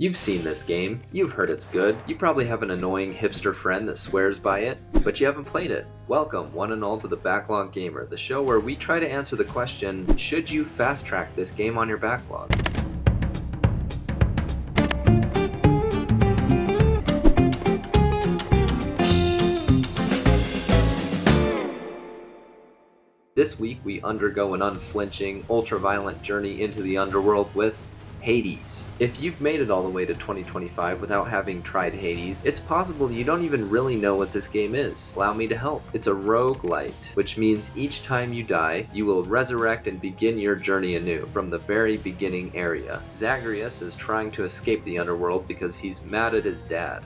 You've seen this game, you've heard it's good, you probably have an annoying hipster friend that swears by it, but you haven't played it. Welcome, one and all, to the Backlog Gamer, the show where we try to answer the question, should you fast track this game on your backlog? This week we undergo an unflinching, ultra-violent journey into the underworld with Hades. If you've made it all the way to 2025 without having tried Hades, it's possible you don't even really know what this game is. Allow me to help. It's a roguelite, which means each time you die, you will resurrect and begin your journey anew from the very beginning area. Zagreus is trying to escape the underworld because he's mad at his dad.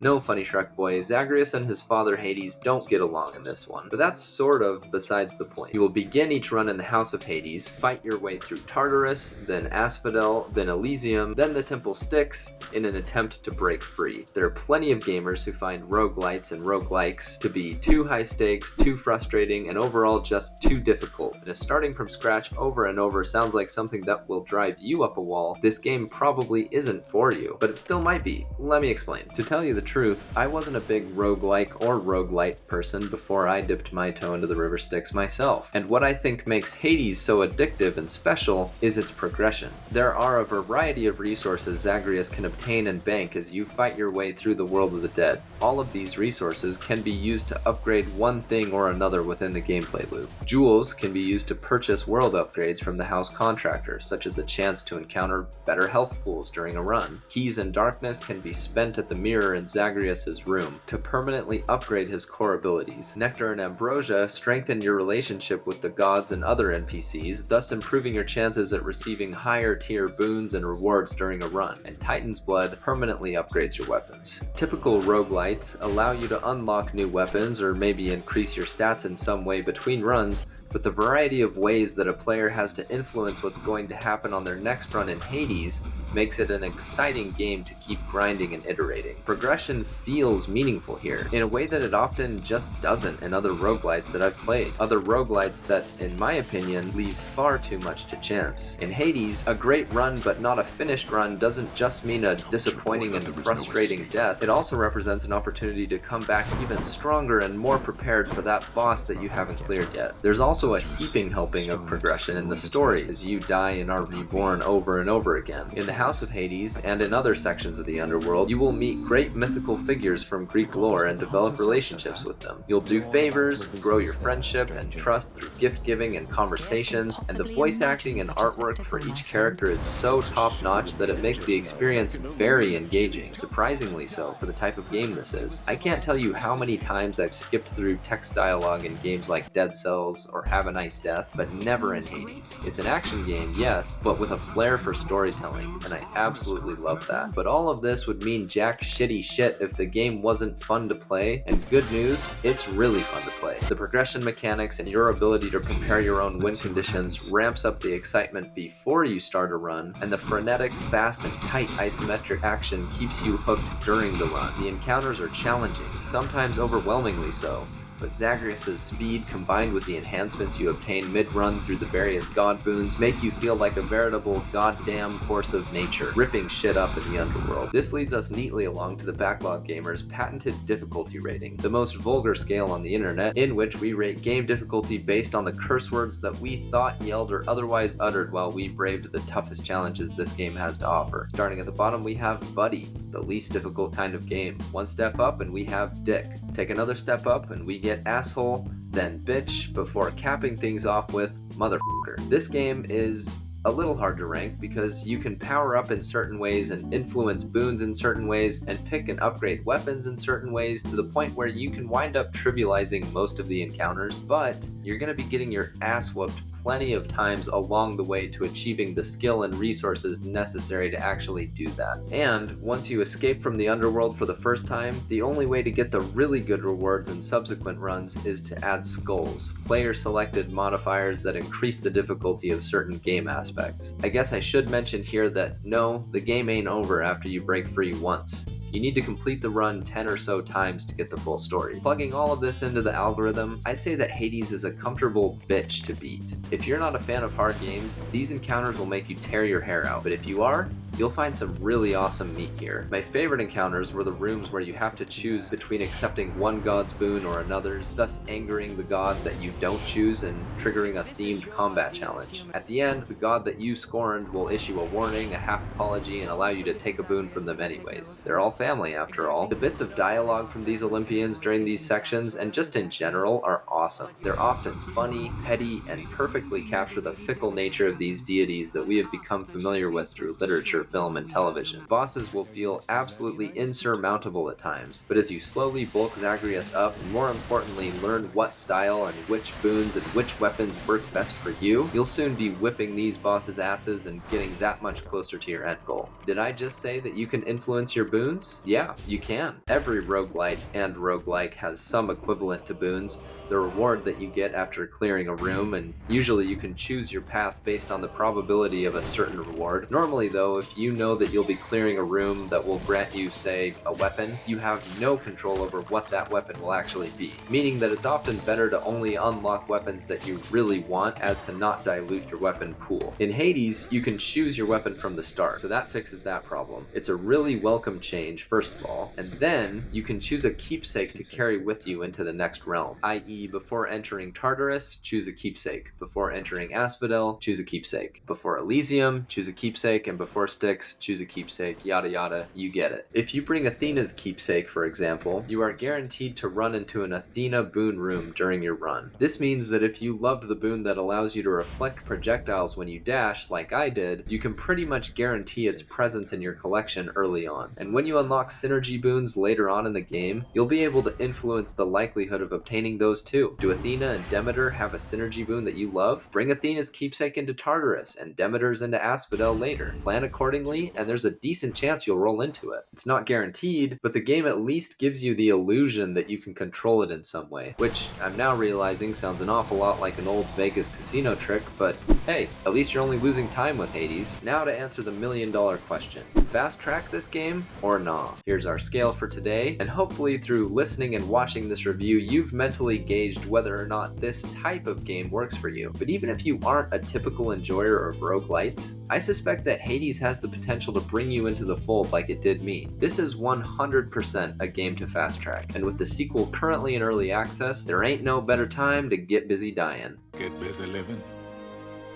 No, funny Shrek boy, Zagreus and his father Hades don't get along in this one, but that's sort of besides the point. You will begin each run in the House of Hades, fight your way through Tartarus, then Asphodel, then Elysium, then the Temple Styx, in an attempt to break free. There are plenty of gamers who find roguelites and roguelikes to be too high stakes, too frustrating, and overall just too difficult. And if starting from scratch over and over sounds like something that will drive you up a wall, this game probably isn't for you, but it still might be. Let me explain. To tell you the truth, I wasn't a big roguelike or roguelite person before I dipped my toe into the river Styx myself. And what I think makes Hades so addictive and special is its progression. There are a variety of resources Zagreus can obtain and bank as you fight your way through the world of the dead. All of these resources can be used to upgrade one thing or another within the gameplay loop. Jewels can be used to purchase world upgrades from the house contractor, such as a chance to encounter better health pools during a run. Keys and darkness can be spent at the mirror in Zagreus' room to permanently upgrade his core abilities. Nectar and Ambrosia strengthen your relationship with the gods and other NPCs, thus improving your chances at receiving higher tier boons and rewards during a run. And Titan's Blood permanently upgrades your weapons. Typical roguelites allow you to unlock new weapons or maybe increase your stats in some way between runs, but the variety of ways that a player has to influence what's going to happen on their next run in Hades makes it an exciting game to keep grinding and iterating. Progression feels meaningful here, in a way that it often just doesn't in other roguelites that I've played. Other roguelites that, in my opinion, leave far too much to chance. In Hades, a great run but not a finished run doesn't just mean a disappointing and frustrating death, it also represents an opportunity to come back even stronger and more prepared for that boss that you haven't cleared yet. There's also a heaping helping of progression in the story as you die and are reborn over and over again. In the House of Hades and in other sections of the underworld, you will meet great mythical figures from Greek lore and develop relationships with them. You'll do favors, grow your friendship and trust through gift giving and conversations, and the voice acting and artwork for each character is so top-notch that it makes the experience very engaging, surprisingly so for the type of game this is. I can't tell you how many times I've skipped through text dialogue in games like Dead Cells or Have a Nice Death, but never in Hades. It's an action game, yes, but with a flair for storytelling, and I absolutely love that. But all of this would mean jack shitty shit if the game wasn't fun to play, and good news, it's really fun to play. The progression mechanics and your ability to prepare your own win conditions ramps up the excitement before you start a run, and the frenetic, fast, and tight isometric action keeps you hooked during the run. The encounters are challenging, sometimes overwhelmingly so, but Zagreus' speed combined with the enhancements you obtain mid-run through the various god boons make you feel like a veritable goddamn force of nature, ripping shit up in the underworld. This leads us neatly along to the Backlog Gamer's patented difficulty rating, the most vulgar scale on the internet, in which we rate game difficulty based on the curse words that we thought, yelled, or otherwise uttered while we braved the toughest challenges this game has to offer. Starting at the bottom, we have Buddy, the least difficult kind of game. One step up and we have Dick. Take another step up and we get Asshole, then Bitch, before capping things off with Motherfucker. This game is a little hard to rank because you can power up in certain ways and influence boons in certain ways and pick and upgrade weapons in certain ways to the point where you can wind up trivializing most of the encounters, but you're going to be getting your ass whooped plenty of times along the way to achieving the skill and resources necessary to actually do that. And once you escape from the underworld for the first time, the only way to get the really good rewards in subsequent runs is to add skulls, player-selected modifiers that increase the difficulty of certain game aspects. I guess I should mention here that no, the game ain't over after you break free once. You need to complete the run 10 or so times to get the full story. Plugging all of this into the algorithm, I'd say that Hades is a comfortable bitch to beat. If you're not a fan of hard games, these encounters will make you tear your hair out, but if you are, you'll find some really awesome meat here. My favorite encounters were the rooms where you have to choose between accepting one god's boon or another's, thus angering the god that you don't choose and triggering a themed combat challenge. At the end, the god that you scorned will issue a warning, a half apology, and allow you to take a boon from them anyways. They're all family after all. The bits of dialogue from these Olympians during these sections, and just in general, are awesome. They're often funny, petty, and perfectly capture the fickle nature of these deities that we have become familiar with through literature, film, and television. Bosses will feel absolutely insurmountable at times, but as you slowly bulk Zagreus up, and more importantly learn what style and which boons and which weapons work best for you, you'll soon be whipping these bosses' asses and getting that much closer to your end goal. Did I just say that you can influence your boons? Yeah, you can. Every roguelite and roguelike has some equivalent to boons, the reward that you get after clearing a room, and usually you can choose your path based on the probability of a certain reward. Normally though, if you know that you'll be clearing a room that will grant you, say, a weapon, you have no control over what that weapon will actually be, meaning that it's often better to only unlock weapons that you really want as to not dilute your weapon pool. In Hades, you can choose your weapon from the start, so that fixes that problem. It's a really welcome change, first of all, and then you can choose a keepsake to carry with you into the next realm, i.e. before entering Tartarus, choose a keepsake. Before entering Asphodel, choose a keepsake. Before Elysium, choose a keepsake, and before Styx, choose a keepsake, yada yada, you get it. If you bring Athena's keepsake, for example, you are guaranteed to run into an Athena boon room during your run. This means that if you loved the boon that allows you to reflect projectiles when you dash, like I did, you can pretty much guarantee its presence in your collection early on. And when you unlock synergy boons later on in the game, you'll be able to influence the likelihood of obtaining those too. Do Athena and Demeter have a synergy boon that you love? Bring Athena's keepsake into Tartarus and Demeter's into Asphodel later. Plan accordingly, and there's a decent chance you'll roll into it. It's not guaranteed, but the game at least gives you the illusion that you can control it in some way, which I'm now realizing sounds an awful lot like an old Vegas casino trick, but hey, at least you're only losing time with Hades. Now to answer the million-dollar question. Fast track this game or nah? Here's our scale for today, and hopefully through listening and watching this review, you've mentally gauged whether or not this type of game works for you. But even if you aren't a typical enjoyer of roguelites, I suspect that Hades has the potential to bring you into the fold like it did me. This is 100% a game to fast track, and with the sequel currently in early access, there ain't no better time to get busy dying. Get busy living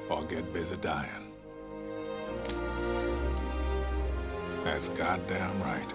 or get busy dying. That's goddamn right.